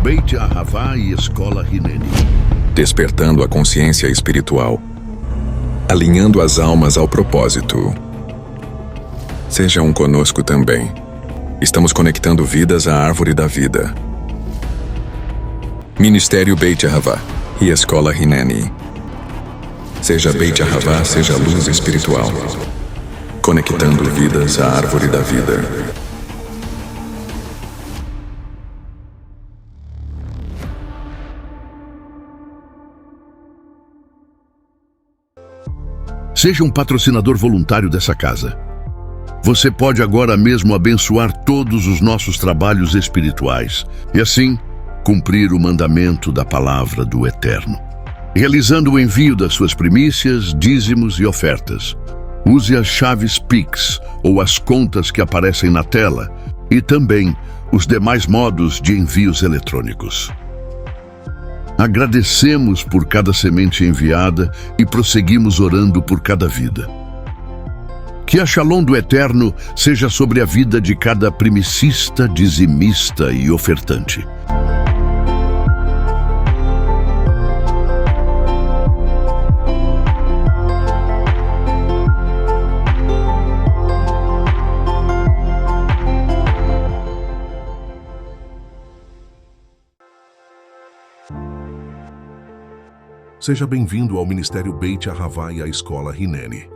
Beit Ahavá e Escola Hineni. Despertando a consciência espiritual, alinhando as almas ao propósito. Sejam conosco também. Estamos conectando vidas à árvore da vida. Ministério Beit Ahavá e Escola Hineni. Seja Beit Ahavá, seja luz espiritual. Conectando vidas à árvore da vida. Seja um patrocinador voluntário dessa casa. Você pode agora mesmo abençoar todos os nossos trabalhos espirituais e assim cumprir o mandamento da palavra do Eterno. Realizando o envio das suas primícias, dízimos e ofertas. Use as chaves Pix ou as contas que aparecem na tela e também os demais modos de envios eletrônicos. Agradecemos por cada semente enviada e prosseguimos orando por cada vida. Que a Shalom do Eterno seja sobre a vida de cada primicista, dizimista e ofertante. Seja bem-vindo ao Ministério Beit Ahavá e à Escola Hineni.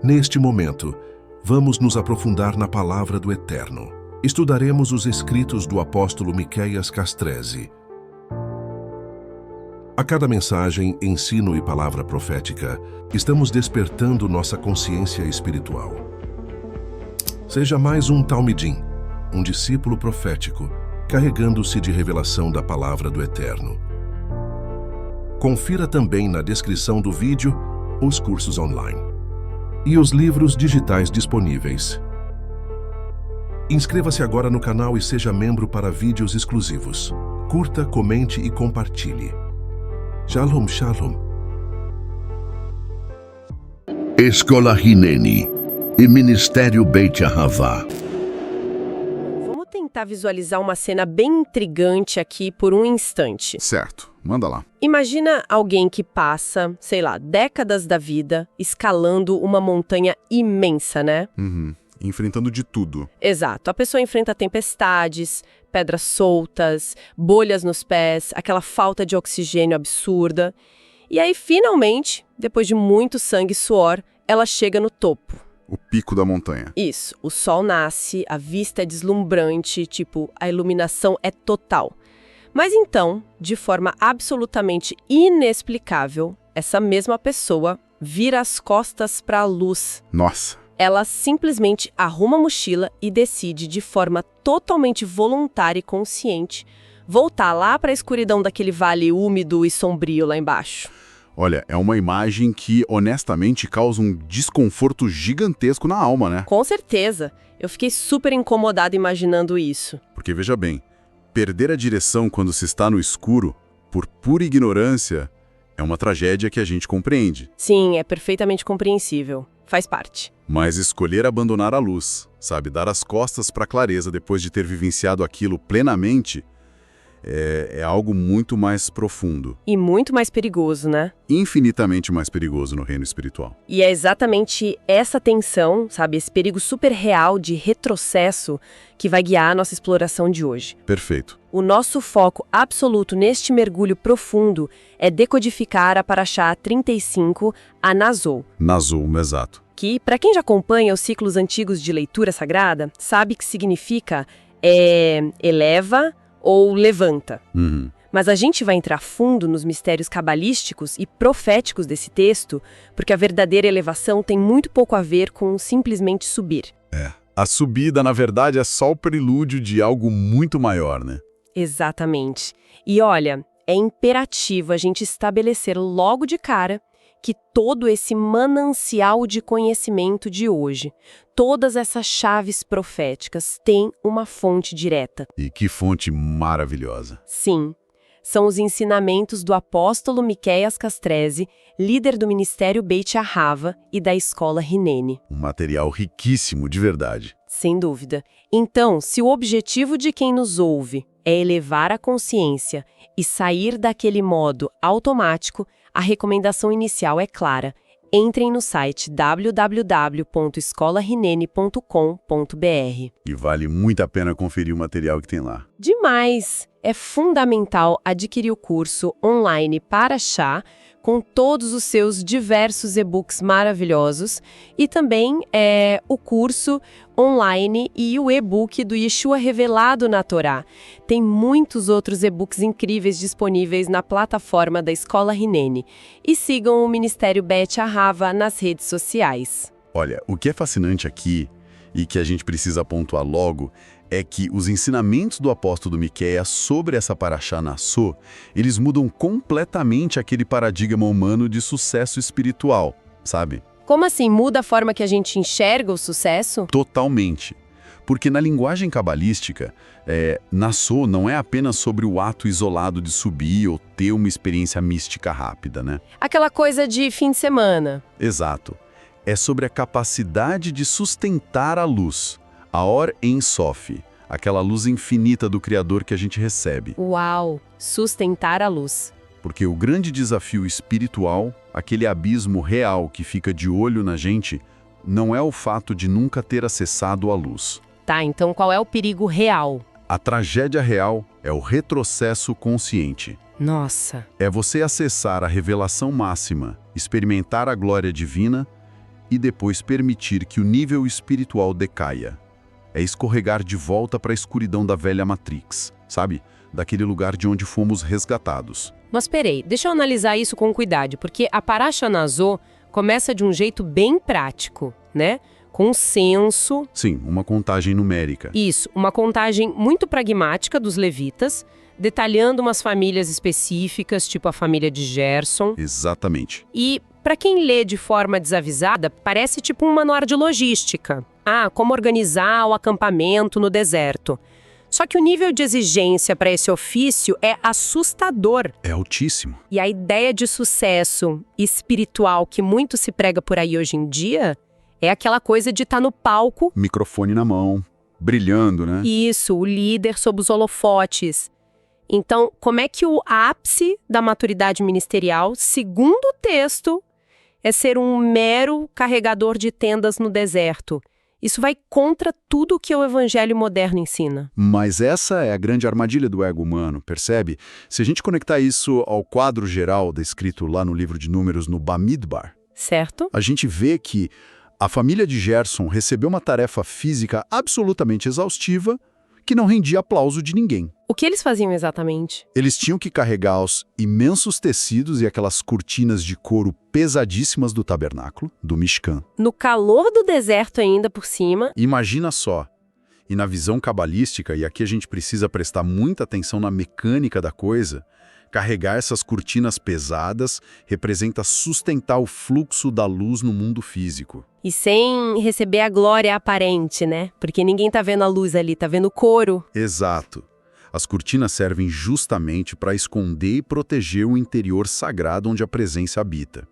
Neste momento, vamos nos aprofundar na Palavra do Eterno. Estudaremos os escritos do apóstolo Miqueias Castrese. A cada mensagem, ensino e palavra profética, estamos despertando nossa consciência espiritual. Seja mais um Talmidim, um discípulo profético, carregando-se de revelação da Palavra do Eterno. Confira também na descrição do vídeo os cursos online e os livros digitais disponíveis. Inscreva-se agora no canal e seja membro para vídeos exclusivos. Curta, comente e compartilhe. Shalom, shalom. Escola Hineni e Ministério Beit Ahavá. Vamos tentar visualizar uma cena bem intrigante aqui por um instante. Certo, manda lá. Imagina alguém que passa, sei lá, décadas da vida escalando uma montanha imensa, né? Enfrentando de tudo. Exato. A pessoa enfrenta tempestades, pedras soltas, bolhas nos pés, aquela falta de oxigênio absurda. E aí, finalmente, depois de muito sangue e suor, ela chega no topo. O pico da montanha. Isso. O sol nasce, a vista é deslumbrante, tipo, a iluminação é total. Mas então, de forma absolutamente inexplicável, essa mesma pessoa vira as costas para a luz. Nossa. Ela simplesmente arruma a mochila e decide, de forma totalmente voluntária e consciente, voltar lá para a escuridão daquele vale úmido e sombrio lá embaixo. Olha, é uma imagem que, honestamente, causa um desconforto gigantesco na alma, né? Com certeza. Eu fiquei super incomodada imaginando isso. Porque, veja bem, perder a direção quando se está no escuro, por pura ignorância, é uma tragédia que a gente compreende. Sim, é perfeitamente compreensível. Faz parte. Mas escolher abandonar a luz, sabe, dar as costas para a clareza depois de ter vivenciado aquilo plenamente, é algo muito mais profundo. E muito mais perigoso, né? Infinitamente mais perigoso no reino espiritual. E é exatamente essa tensão, sabe, esse perigo super real de retrocesso que vai guiar a nossa exploração de hoje. Perfeito. O nosso foco absoluto neste mergulho profundo é decodificar a Parashá 35, a Nazou. Nazou, exato. Que, para quem já acompanha os ciclos antigos de leitura sagrada, sabe que significa eleva ou levanta. Mas a gente vai entrar fundo nos mistérios cabalísticos e proféticos desse texto, porque a verdadeira elevação tem muito pouco a ver com simplesmente subir. A subida, na verdade, é só o prelúdio de algo muito maior, né? Exatamente. E olha, é imperativo a gente estabelecer logo de cara que todo esse manancial de conhecimento de hoje, todas essas chaves proféticas têm uma fonte direta. E que fonte maravilhosa. Sim. são os ensinamentos do apóstolo Miqueias Castrese, líder do Ministério Beit Ahava e da Escola Hineni. Um material riquíssimo, de verdade. Sem dúvida. Então, se o objetivo de quem nos ouve é elevar a consciência e sair daquele modo automático, a recomendação inicial é clara. Entrem no site www.escolahinene.com.br. E vale muito a pena conferir o material que tem lá. Demais! É fundamental adquirir o curso online Parashá, com todos os seus diversos e-books maravilhosos, e também o curso online e o e-book do Yeshua Revelado na Torá. Tem muitos outros e-books incríveis disponíveis na plataforma da Escola Hineni. E sigam o Ministério Beit Ahava nas redes sociais. Olha, o que é fascinante aqui, e que a gente precisa pontuar logo, é que os ensinamentos do apóstolo Miqueias sobre essa Parashá Nassô, eles mudam completamente aquele paradigma humano de sucesso espiritual, sabe? Como assim? Muda a forma que a gente enxerga o sucesso? Totalmente. Porque na linguagem cabalística, Nassô não é apenas sobre o ato isolado de subir ou ter uma experiência mística rápida, né? Aquela coisa de fim de semana. Exato. É sobre a capacidade de sustentar a luz, a Or Ein Sof, aquela luz infinita do Criador que a gente recebe. Uau! Sustentar a luz. Porque o grande desafio espiritual, aquele abismo real que fica de olho na gente, não é o fato de nunca ter acessado a luz. Tá, então qual é o perigo real? A tragédia real é o retrocesso consciente. Nossa! É você acessar a revelação máxima, experimentar a glória divina e depois permitir que o nível espiritual decaia. É escorregar de volta para a escuridão da velha Matrix, sabe? Daquele lugar de onde fomos resgatados. Mas peraí, deixa eu analisar isso com cuidado, porque a Parashá Nassô começa de um jeito bem prático, né? Com um censo. Sim, uma contagem numérica. Isso, uma contagem muito pragmática dos levitas, detalhando umas famílias específicas, tipo a família de Gerson. Exatamente. E, para quem lê de forma desavisada, parece tipo um manual de logística. Ah, como organizar o acampamento no deserto. Só que o nível de exigência para esse ofício é assustador. É altíssimo. E a ideia de sucesso espiritual que muito se prega por aí hoje em dia é aquela coisa de estar no palco. Microfone na mão, brilhando, né? Isso, o líder sob os holofotes. Então, como é que o ápice da maturidade ministerial, segundo o texto, é ser um mero carregador de tendas no deserto? Isso vai contra tudo o que o evangelho moderno ensina. Mas essa é a grande armadilha do ego humano, percebe? Se a gente conectar isso ao quadro geral descrito lá no livro de Números, no Bamidbar, certo? A gente vê que a família de Gerson recebeu uma tarefa física absolutamente exaustiva que não rendia aplauso de ninguém. O que eles faziam exatamente? Eles tinham que carregar os imensos tecidos e aquelas cortinas de couro pesadíssimas do tabernáculo, do Mishkan. No calor do deserto ainda por cima. Imagina só. E na visão cabalística, e aqui a gente precisa prestar muita atenção na mecânica da coisa, carregar essas cortinas pesadas representa sustentar o fluxo da luz no mundo físico. E sem receber a glória aparente, né? Porque ninguém tá vendo a luz ali, tá vendo o couro. Exato. As cortinas servem justamente para esconder e proteger o interior sagrado onde a presença habita.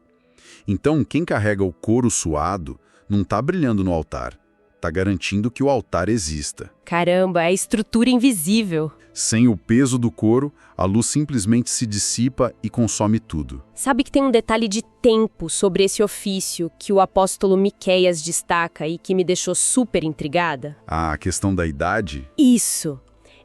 Então, quem carrega o couro suado não está brilhando no altar, está garantindo que o altar exista. Caramba, é a estrutura invisível. Sem o peso do couro, a luz simplesmente se dissipa e consome tudo. Sabe que tem um detalhe de tempo sobre esse ofício que o apóstolo Miqueias destaca e que me deixou super intrigada? A questão da idade? Isso.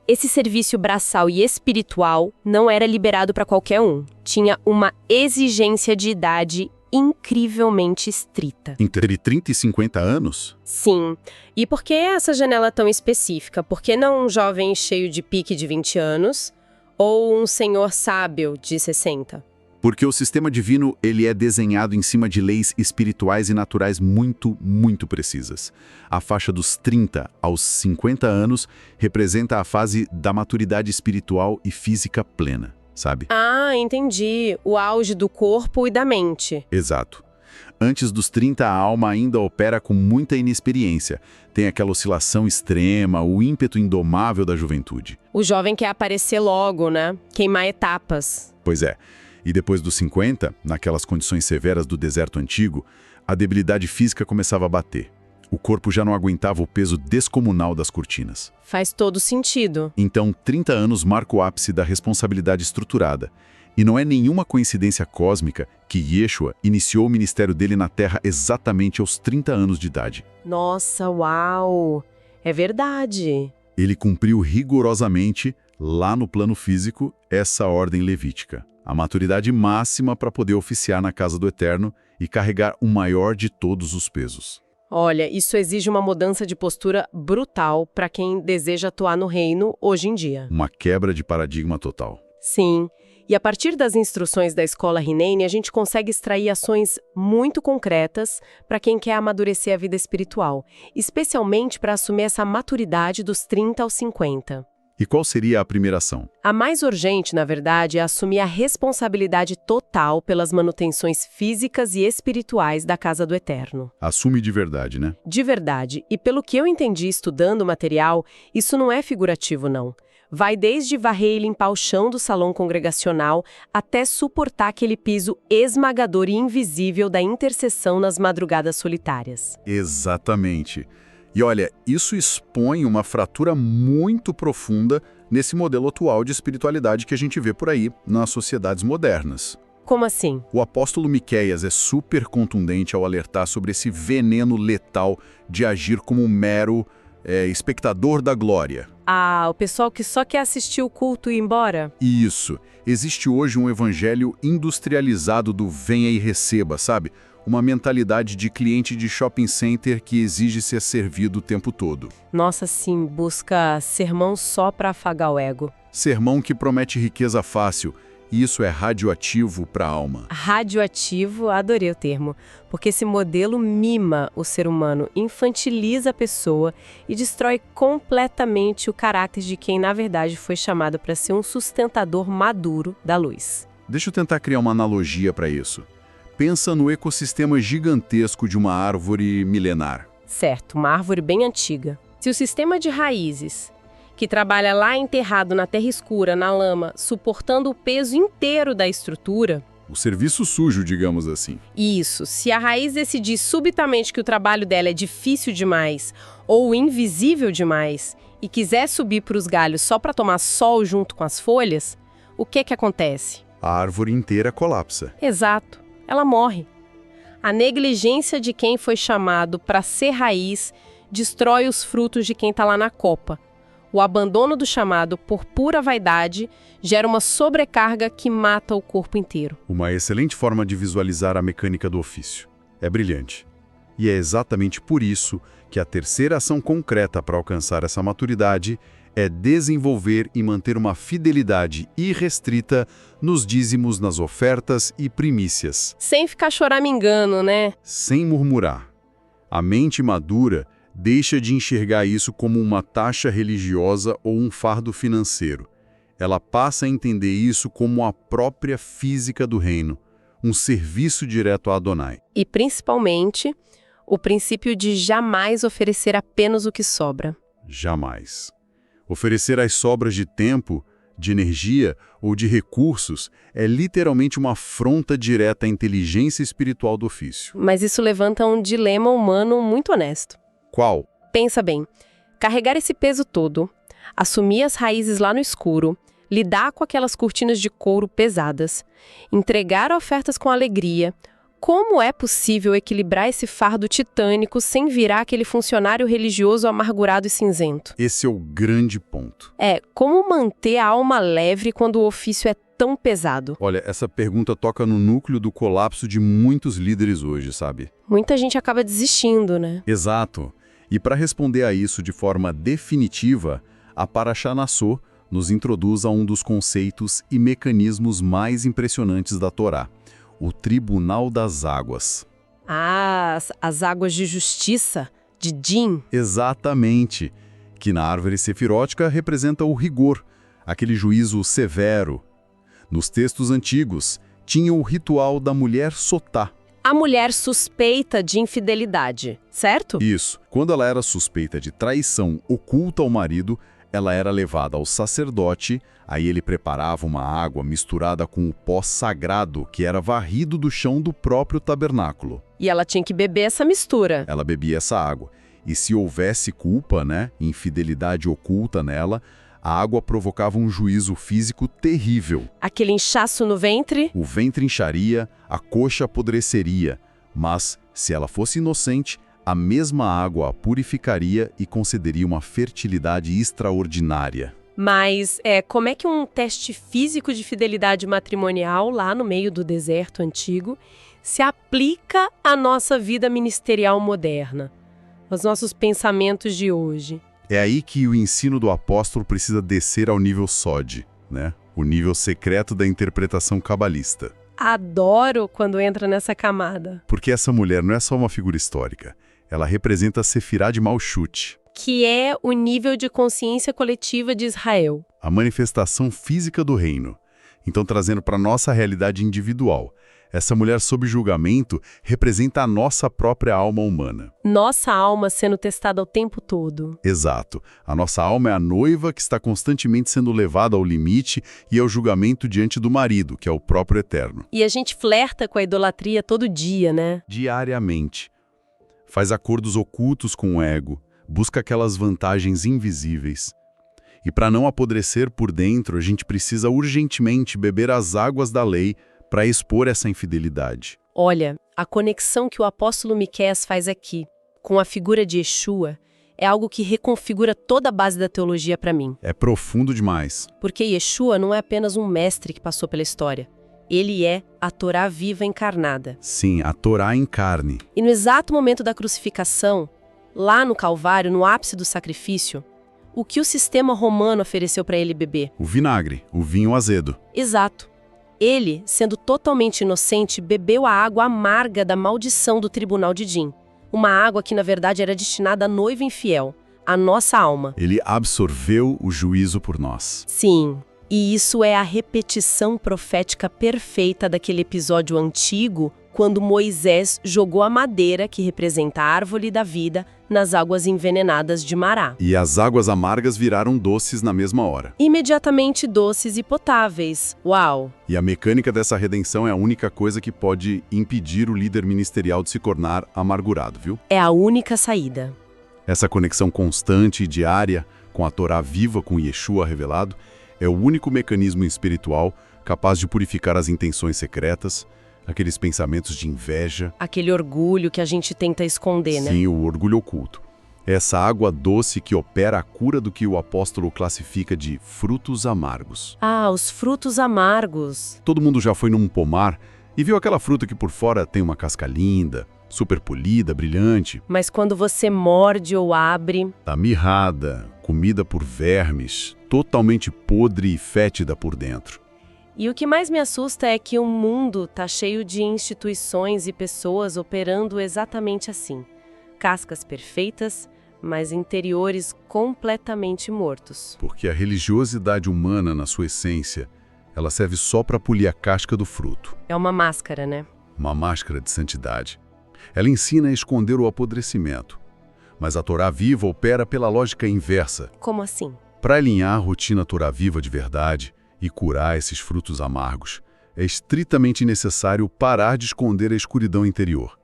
Esse serviço braçal e espiritual não era liberado para qualquer um. Tinha uma exigência de idade incrivelmente estrita. Entre 30 e 50 anos? Sim. E por que essa janela tão específica? Por que não um jovem cheio de pique de 20 anos ou um senhor sábio de 60? Porque o sistema divino ele é desenhado em cima de leis espirituais e naturais muito, muito precisas. A faixa dos 30 aos 50 anos representa a fase da maturidade espiritual e física plena, sabe? Ah, entendi. O auge do corpo e da mente. Exato. Antes dos 30, a alma ainda opera com muita inexperiência. Tem aquela oscilação extrema, o ímpeto indomável da juventude. O jovem quer aparecer logo, né? Queimar etapas. Pois é. E depois dos 50, naquelas condições severas do deserto antigo, a debilidade física começava a bater. O corpo já não aguentava o peso descomunal das cortinas. Faz todo sentido. Então, 30 anos marca o ápice da responsabilidade estruturada. E não é nenhuma coincidência cósmica que Yeshua iniciou o ministério dele na Terra exatamente aos 30 anos de idade. Nossa, uau! É verdade. Ele cumpriu rigorosamente, lá no plano físico, essa ordem levítica. A maturidade máxima para poder oficiar na casa do Eterno e carregar o maior de todos os pesos. Olha, isso exige uma mudança de postura brutal para quem deseja atuar no reino hoje em dia. Uma quebra de paradigma total. Sim, e a partir das instruções da escola Rinene, a gente consegue extrair ações muito concretas para quem quer amadurecer a vida espiritual, especialmente para assumir essa maturidade dos 30 aos 50. E qual seria a primeira ação? A mais urgente, na verdade, é assumir a responsabilidade total pelas manutenções físicas e espirituais da Casa do Eterno. Assume de verdade, né? De verdade. E pelo que eu entendi estudando o material, isso não é figurativo, não. Vai desde varrer e limpar o chão do salão congregacional até suportar aquele piso esmagador e invisível da intercessão nas madrugadas solitárias. Exatamente. E olha, isso expõe uma fratura muito profunda nesse modelo atual de espiritualidade que a gente vê por aí nas sociedades modernas. Como assim? O apóstolo Miqueias é super contundente ao alertar sobre esse veneno letal de agir como um mero espectador da glória. Ah, o pessoal que só quer assistir o culto e ir embora? Isso. Existe hoje um evangelho industrializado do venha e receba, sabe? Uma mentalidade de cliente de shopping center que exige ser servido o tempo todo. Nossa, sim, busca sermão só para afagar o ego. Sermão que promete riqueza fácil. E isso é radioativo para a alma. Radioativo, adorei o termo, porque esse modelo mima o ser humano, infantiliza a pessoa e destrói completamente o caráter de quem, na verdade, foi chamado para ser um sustentador maduro da luz. Deixa eu tentar criar uma analogia para isso. Pensa no ecossistema gigantesco de uma árvore milenar. Certo, uma árvore bem antiga. Se o sistema de raízes, que trabalha lá enterrado na terra escura, na lama, suportando o peso inteiro da estrutura... O serviço sujo, digamos assim. Isso. Se a raiz decidir subitamente que o trabalho dela é difícil demais ou invisível demais e quiser subir para os galhos só para tomar sol junto com as folhas, o que acontece? A árvore inteira colapsa. Exato. Ela morre. A negligência de quem foi chamado para ser raiz destrói os frutos de quem está lá na copa. O abandono do chamado por pura vaidade gera uma sobrecarga que mata o corpo inteiro. Uma excelente forma de visualizar a mecânica do ofício. É brilhante. E é exatamente por isso que a terceira ação concreta para alcançar essa maturidade é desenvolver e manter uma fidelidade irrestrita nos dízimos, nas ofertas e primícias. Sem ficar choramingando, né? Sem murmurar. A mente madura deixa de enxergar isso como uma taxa religiosa ou um fardo financeiro. Ela passa a entender isso como a própria física do reino, um serviço direto a Adonai. E, principalmente, o princípio de jamais oferecer apenas o que sobra. Jamais. Oferecer as sobras de tempo, de energia ou de recursos é literalmente uma afronta direta à inteligência espiritual do ofício. Mas isso levanta um dilema humano muito honesto. Qual? Pensa bem, carregar esse peso todo, assumir as raízes lá no escuro, lidar com aquelas cortinas de couro pesadas, entregar ofertas com alegria. Como é possível equilibrar esse fardo titânico sem virar aquele funcionário religioso amargurado e cinzento? Esse é o grande ponto. Como manter a alma leve quando o ofício é tão pesado? Olha, essa pergunta toca no núcleo do colapso de muitos líderes hoje, sabe? Muita gente acaba desistindo, né? Exato. E para responder a isso de forma definitiva, a Parashá Nassó nos introduz a um dos conceitos e mecanismos mais impressionantes da Torá. O Tribunal das Águas. Ah, as águas de justiça, de Din. Exatamente, que na árvore sefirótica representa o rigor, aquele juízo severo. Nos textos antigos, tinha o ritual da mulher sotá. a mulher suspeita de infidelidade, certo? Isso. Quando ela era suspeita de traição oculta ao marido, ela era levada ao sacerdote, aí ele preparava uma água misturada com o pó sagrado, que era varrido do chão do próprio tabernáculo. E ela tinha que beber essa mistura. Ela bebia essa água. E se houvesse culpa, infidelidade oculta nela, a água provocava um juízo físico terrível. Aquele inchaço no ventre? O ventre incharia, a coxa apodreceria, mas, se ela fosse inocente, a mesma água a purificaria e concederia uma fertilidade extraordinária. Mas como é que um teste físico de fidelidade matrimonial, lá no meio do deserto antigo, se aplica à nossa vida ministerial moderna, aos nossos pensamentos de hoje? É aí que o ensino do apóstolo precisa descer ao nível SOD, o nível secreto da interpretação cabalista. Adoro quando entra nessa camada. Porque essa mulher não é só uma figura histórica, ela representa a Sefirá de Malchut, que é o nível de consciência coletiva de Israel. A manifestação física do reino. Então, trazendo para a nossa realidade individual, essa mulher sob julgamento representa a nossa própria alma humana. Nossa alma sendo testada o tempo todo. Exato. A nossa alma é a noiva que está constantemente sendo levada ao limite e ao julgamento diante do marido, que é o próprio Eterno. E a gente flerta com a idolatria todo dia, né? Diariamente. Faz acordos ocultos com o ego, busca aquelas vantagens invisíveis. E para não apodrecer por dentro, a gente precisa urgentemente beber as águas da lei para expor essa infidelidade. Olha, a conexão que o apóstolo Miqueias faz aqui, com a figura de Yeshua, é algo que reconfigura toda a base da teologia para mim. É profundo demais. Porque Yeshua não é apenas um mestre que passou pela história. Ele é a Torá viva encarnada. Sim, a Torá em carne. E no exato momento da crucificação, lá no Calvário, no ápice do sacrifício, o que o sistema romano ofereceu para ele beber? O vinagre, o vinho azedo. Exato. Ele, sendo totalmente inocente, bebeu a água amarga da maldição do tribunal de Din. Uma água que, na verdade, era destinada à noiva infiel, à nossa alma. Ele absorveu o juízo por nós. Sim, e isso é a repetição profética perfeita daquele episódio antigo, quando Moisés jogou a madeira, que representa a árvore da vida, nas águas envenenadas de Mará. E as águas amargas viraram doces na mesma hora. Imediatamente doces e potáveis. Uau! E a mecânica dessa redenção é a única coisa que pode impedir o líder ministerial de se tornar amargurado, viu? É a única saída. Essa conexão constante e diária com a Torá viva, com Yeshua revelado, é o único mecanismo espiritual capaz de purificar as intenções secretas, aqueles pensamentos de inveja. Aquele orgulho que a gente tenta esconder, né? Sim, o orgulho oculto. Essa água doce que opera a cura do que o apóstolo classifica de frutos amargos. Ah, os frutos amargos. Todo mundo já foi num pomar e viu aquela fruta que por fora tem uma casca linda, super polida, brilhante. Mas quando você morde ou abre... Tá mirrada, comida por vermes, totalmente podre e fétida por dentro. E o que mais me assusta é que o mundo tá cheio de instituições e pessoas operando exatamente assim. Cascas perfeitas, mas interiores completamente mortos. Porque a religiosidade humana, na sua essência, ela serve só para polir a casca do fruto. É uma máscara, né? Uma máscara de santidade. Ela ensina a esconder o apodrecimento. Mas a Torá viva opera pela lógica inversa. Como assim? Para alinhar a rotina Torá viva de verdade e curar esses frutos amargos, é estritamente necessário parar de esconder a escuridão interior.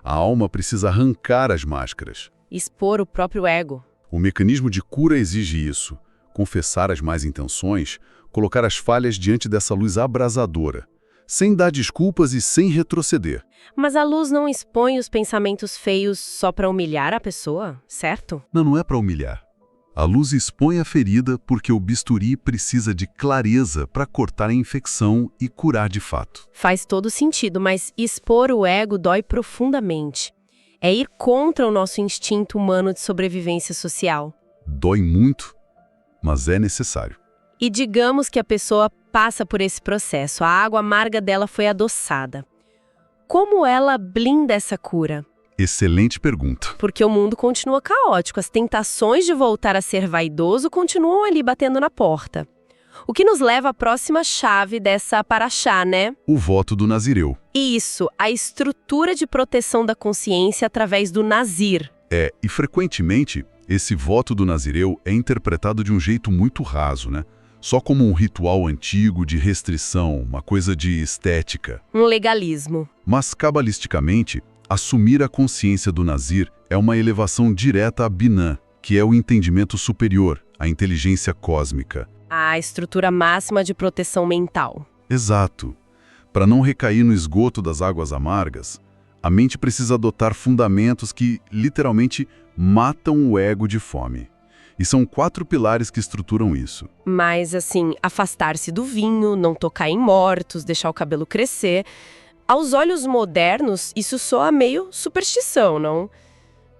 A alma precisa arrancar as máscaras. Expor o próprio ego. O mecanismo de cura exige isso. Confessar as más intenções, colocar as falhas diante dessa luz abrasadora, sem dar desculpas e sem retroceder. Mas a luz não expõe os pensamentos feios só para humilhar a pessoa, certo? Não é para humilhar. A luz expõe a ferida porque o bisturi precisa de clareza para cortar a infecção e curar de fato. Faz todo sentido, mas expor o ego dói profundamente. É ir contra o nosso instinto humano de sobrevivência social. Dói muito, mas é necessário. E digamos que a pessoa passa por esse processo, a água amarga dela foi adoçada. Como ela blinda essa cura? Excelente pergunta. Porque o mundo continua caótico, as tentações de voltar a ser vaidoso continuam ali batendo na porta. O que nos leva à próxima chave dessa paraxá, né? O voto do nazireu. Isso, a estrutura de proteção da consciência através do nazir. E frequentemente, esse voto do nazireu é interpretado de um jeito muito raso, né? Só como um ritual antigo de restrição, uma coisa de estética. Um legalismo. Mas, cabalisticamente, assumir a consciência do nazir é uma elevação direta a Binah, que é o entendimento superior, a inteligência cósmica. A estrutura máxima de proteção mental. Exato. Para não recair no esgoto das águas amargas, a mente precisa adotar fundamentos que, literalmente, matam o ego de fome. E são 4 pilares que estruturam isso. Mas, assim, afastar-se do vinho, não tocar em mortos, deixar o cabelo crescer. Aos olhos modernos, isso soa meio superstição, não?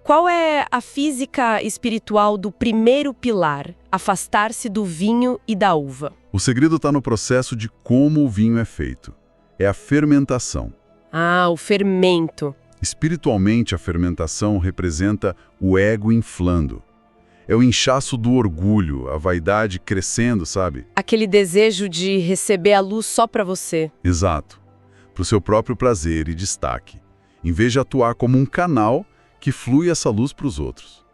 Qual é a física espiritual do primeiro pilar, afastar-se do vinho e da uva? O segredo está no processo de como o vinho é feito. É a fermentação. Ah, o fermento. Espiritualmente, a fermentação representa o ego inflando. É o inchaço do orgulho, a vaidade crescendo, sabe? Aquele desejo de receber a luz só para você. Exato. Para o seu próprio prazer e destaque. Em vez de atuar como um canal que flui essa luz para os outros.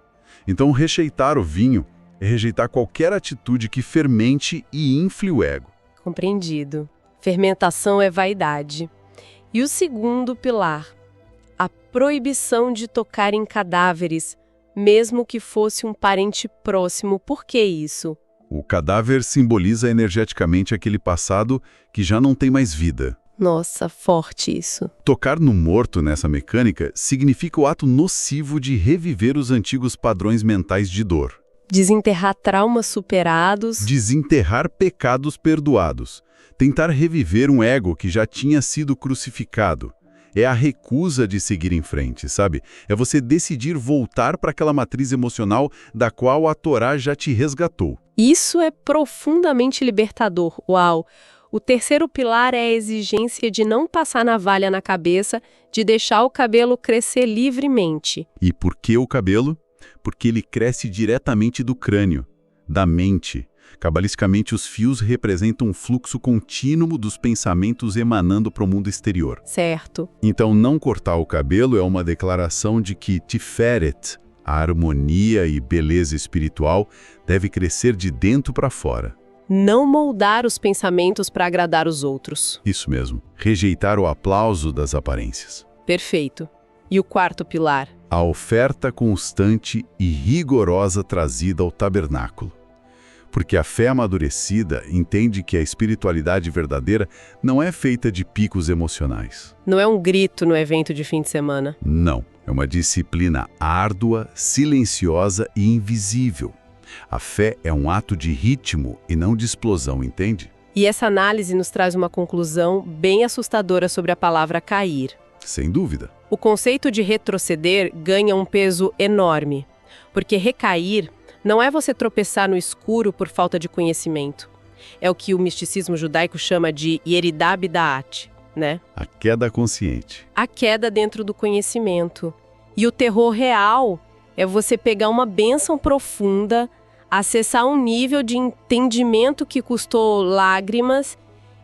Então, rejeitar o vinho é rejeitar qualquer atitude que fermente e infle o ego. Compreendido. Fermentação é vaidade. E o segundo pilar, a proibição de tocar em cadáveres, mesmo que fosse um parente próximo. Por que isso? O cadáver simboliza energeticamente aquele passado que já não tem mais vida. Nossa, forte isso. Tocar no morto nessa mecânica significa o ato nocivo de reviver os antigos padrões mentais de dor. Desenterrar traumas superados. Desenterrar pecados perdoados. Tentar reviver um ego que já tinha sido crucificado. É a recusa de seguir em frente, sabe? É você decidir voltar para aquela matriz emocional da qual a Torá já te resgatou. Isso é profundamente libertador. Uau! O terceiro pilar é a exigência de não passar navalha na cabeça, de deixar o cabelo crescer livremente. E por que o cabelo? Porque ele cresce diretamente do crânio, da mente. Cabalisticamente, os fios representam um fluxo contínuo dos pensamentos emanando para o mundo exterior. Certo. Então, não cortar o cabelo é uma declaração de que Tiferet, a harmonia e beleza espiritual, deve crescer de dentro para fora. Não moldar os pensamentos para agradar os outros. Isso mesmo. Rejeitar o aplauso das aparências. Perfeito. E o quarto pilar? A oferta constante e rigorosa trazida ao tabernáculo. Porque a fé amadurecida entende que a espiritualidade verdadeira não é feita de picos emocionais. Não é um grito no evento de fim de semana. Não. É uma disciplina árdua, silenciosa e invisível. A fé é um ato de ritmo e não de explosão, entende? E essa análise nos traz uma conclusão bem assustadora sobre a palavra cair. Sem dúvida. O conceito de retroceder ganha um peso enorme, porque recair não é você tropeçar no escuro por falta de conhecimento. É o que o misticismo judaico chama de Yeridá Bida'at, né? A queda consciente. A queda dentro do conhecimento. E o terror real é você pegar uma bênção profunda, acessar um nível de entendimento que custou lágrimas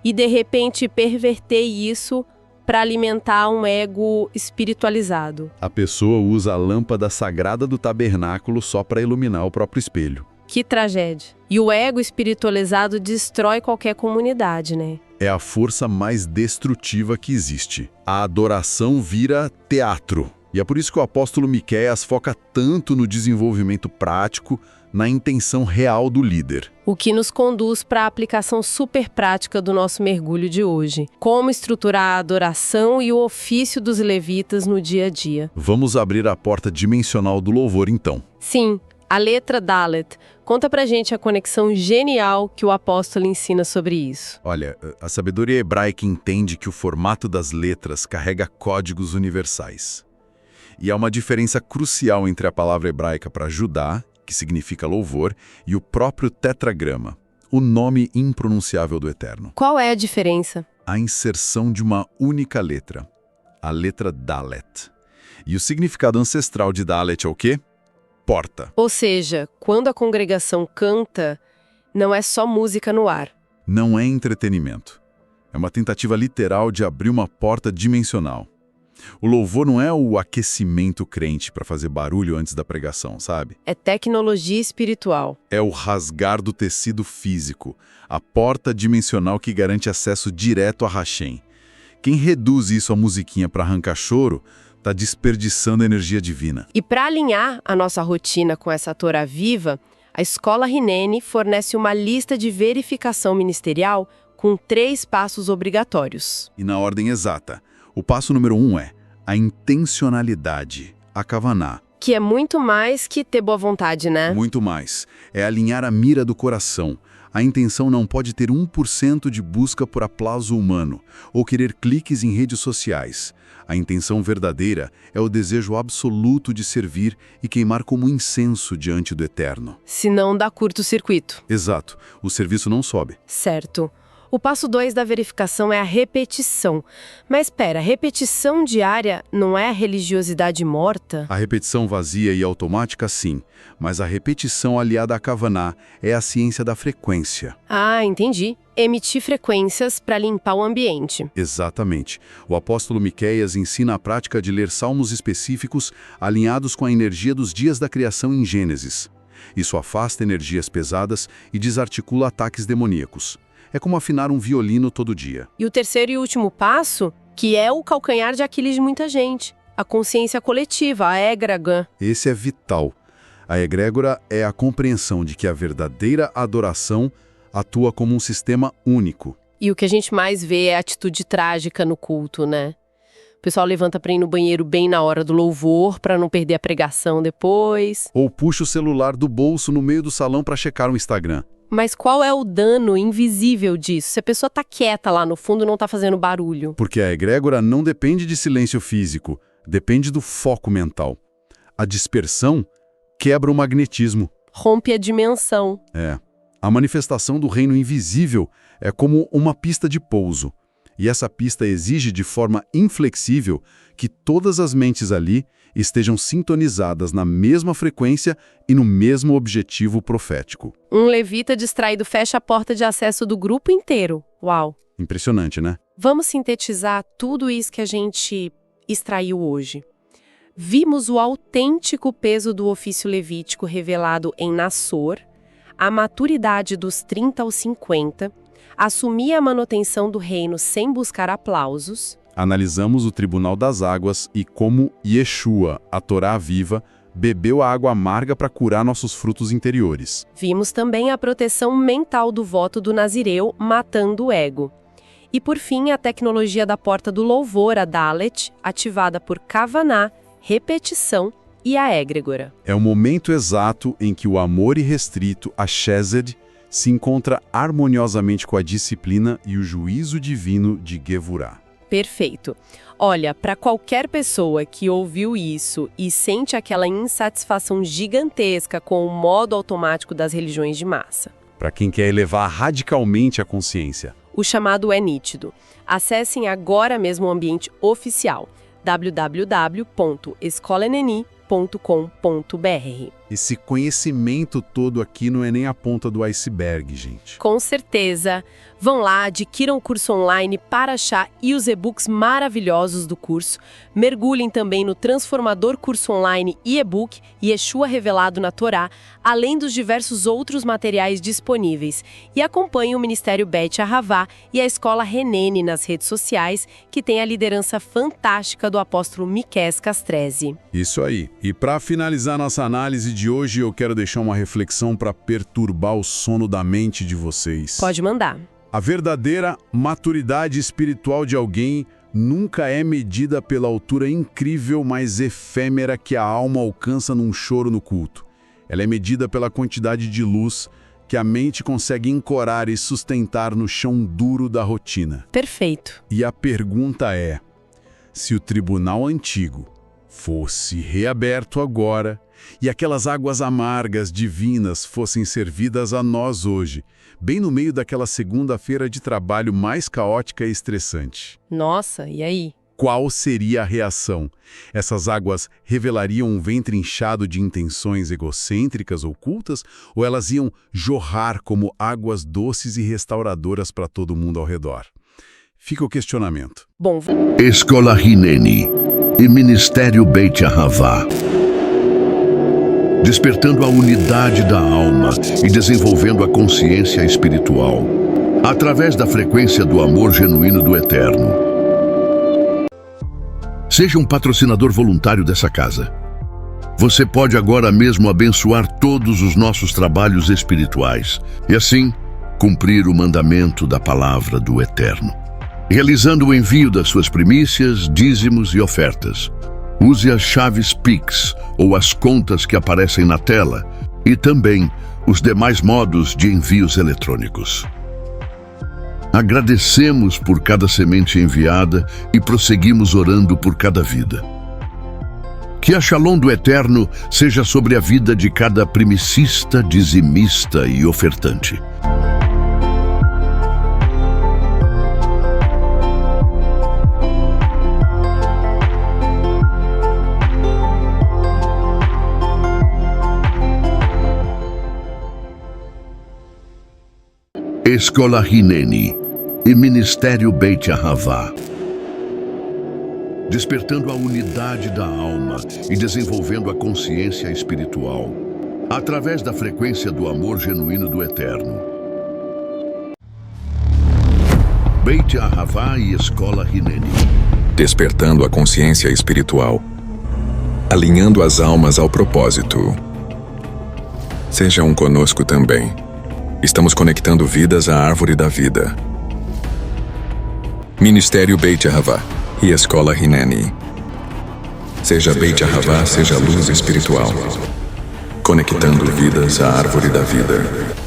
e, de repente, perverter isso para alimentar um ego espiritualizado. A pessoa usa a lâmpada sagrada do tabernáculo só para iluminar o próprio espelho. Que tragédia. E o ego espiritualizado destrói qualquer comunidade, né? É a força mais destrutiva que existe. A adoração vira teatro. E é por isso que o apóstolo Miqueias foca tanto no desenvolvimento prático, na intenção real do líder. O que nos conduz para a aplicação super prática do nosso mergulho de hoje. Como estruturar a adoração e o ofício dos levitas no dia a dia. Vamos abrir a porta dimensional do louvor, então. Sim, a letra Dalet. Conta pra gente a conexão genial que o apóstolo ensina sobre isso. Olha, a sabedoria hebraica entende que o formato das letras carrega códigos universais. E há uma diferença crucial entre a palavra hebraica para Judá, que significa louvor, e o próprio tetragrama, o nome impronunciável do Eterno. Qual é a diferença? A inserção de uma única letra, a letra Dalet. E o significado ancestral de Dalet é o quê? Porta. Ou seja, quando a congregação canta, Não é só música no ar. Não é entretenimento. É uma tentativa literal de abrir uma porta dimensional. O louvor não é o aquecimento crente para fazer barulho antes da pregação, sabe? É tecnologia espiritual. É o rasgar do tecido físico, a porta dimensional que garante acesso direto a Hashem. Quem reduz isso a musiquinha para arrancar choro, está desperdiçando energia divina. E para alinhar a nossa rotina com essa Torá viva, a Escola Hineni fornece uma lista de verificação ministerial com 3 passos obrigatórios. E na ordem exata. O passo número 1 é a intencionalidade, a kavaná. Que é muito mais que ter boa vontade, né? Muito mais. É alinhar a mira do coração. A intenção não pode ter 1% de busca por aplauso humano ou querer cliques em redes sociais. A intenção verdadeira é o desejo absoluto de servir e queimar como incenso diante do Eterno. Se não dá curto-circuito. Exato. O serviço não sobe. Certo. O passo 2 da verificação é a repetição. Mas espera, repetição diária não é religiosidade morta? A repetição vazia e automática, sim. Mas a repetição aliada à kavaná é a ciência da frequência. Ah, entendi. Emitir frequências para limpar o ambiente. Exatamente. O apóstolo Miqueias ensina a prática de ler salmos específicos alinhados com a energia dos dias da criação em Gênesis. Isso afasta energias pesadas e desarticula ataques demoníacos. É como afinar um violino todo dia. E o terceiro e último passo, que é o calcanhar de Aquiles de muita gente, a consciência coletiva, a égrega. Esse é vital. A egrégora é a compreensão de que a verdadeira adoração atua como um sistema único. E o que a gente mais vê é a atitude trágica no culto, né? O pessoal levanta para ir no banheiro bem na hora do louvor, para não perder a pregação depois. Ou puxa o celular do bolso no meio do salão para checar o Instagram. Mas qual é o dano invisível disso? Se a pessoa tá quieta lá no fundo e não tá fazendo barulho. Porque a egrégora não depende de silêncio físico, depende do foco mental. A dispersão quebra o magnetismo. Rompe a dimensão. É. A manifestação do reino invisível é como uma pista de pouso. E essa pista exige de forma inflexível que todas as mentes ali estejam sintonizadas na mesma frequência e no mesmo objetivo profético. Um levita distraído fecha a porta de acesso do grupo inteiro. Uau! Impressionante, né? Vamos sintetizar tudo isso que a gente extraiu hoje. Vimos o autêntico peso do ofício levítico revelado em Nassor, a maturidade dos 30 aos 50, assumir a manutenção do reino sem buscar aplausos. Analisamos o Tribunal das Águas e como Yeshua, a Torá viva, bebeu a água amarga para curar nossos frutos interiores. Vimos também a proteção mental do voto do Nazireu, matando o ego. E por fim, a tecnologia da porta do louvor, a Dalet, ativada por Kavaná, repetição e a egrégora. É o momento exato em que o amor irrestrito, a Chesed, se encontra harmoniosamente com a disciplina e o juízo divino de Gevurah. Perfeito. Olha, para qualquer pessoa que ouviu isso e sente aquela insatisfação gigantesca com o modo automático das religiões de massa. Para quem quer elevar radicalmente a consciência. O chamado é nítido. Acessem agora mesmo o ambiente oficial www.escolaneni.com.br. Esse conhecimento todo aqui não é nem a ponta do iceberg, gente. Com certeza. Vão lá, adquiram o curso online Parashá e os e-books maravilhosos do curso. Mergulhem também no transformador curso online e e-book Yeshua Revelado na Torá, além dos diversos outros materiais disponíveis. E acompanhem o Ministério Bet Ahavá e a Escola Hineni nas redes sociais, que tem a liderança fantástica do apóstolo Miqueias Castrese. Isso aí. E para finalizar nossa análise de hoje, eu quero deixar uma reflexão para perturbar o sono da mente de vocês. Pode mandar. A verdadeira maturidade espiritual de alguém nunca é medida pela altura incrível, mas efêmera que a alma alcança num choro no culto. Ela é medida pela quantidade de luz que a mente consegue ancorar e sustentar no chão duro da rotina. Perfeito. E a pergunta é, se o tribunal antigo fosse reaberto agora e aquelas águas amargas divinas fossem servidas a nós hoje, bem no meio daquela segunda-feira de trabalho mais caótica e estressante. Nossa, e aí? qual seria a reação? Essas águas revelariam um ventre inchado de intenções egocêntricas ocultas, ou elas iam jorrar como águas doces e restauradoras para todo mundo ao redor? Fica o questionamento. Bom, Escola Hineni e Ministério Beit Ahavá. Despertando a unidade da alma e desenvolvendo a consciência espiritual, através da frequência do amor genuíno do Eterno. Seja um patrocinador voluntário dessa casa. Você pode agora mesmo abençoar todos os nossos trabalhos espirituais e assim cumprir o mandamento da palavra do Eterno. Realizando o envio das suas primícias, dízimos e ofertas. Use as chaves Pix ou as contas que aparecem na tela e também os demais modos de envios eletrônicos. Agradecemos por cada semente enviada e prosseguimos orando por cada vida. Que a Shalom do Eterno seja sobre a vida de cada primicista, dizimista e ofertante. Escola Hineni e Ministério Beit Ahavá. Despertando a unidade da alma e desenvolvendo a consciência espiritual, através da frequência do amor genuíno do Eterno. Beit Ahavá e Escola Hineni. Despertando a consciência espiritual, alinhando as almas ao propósito. Sejam conosco também. Estamos conectando vidas à árvore da vida. Ministério Beit Ahavá e Escola Hineni. Seja Beit Ahavá, seja luz espiritual. Conectando vidas à árvore da vida.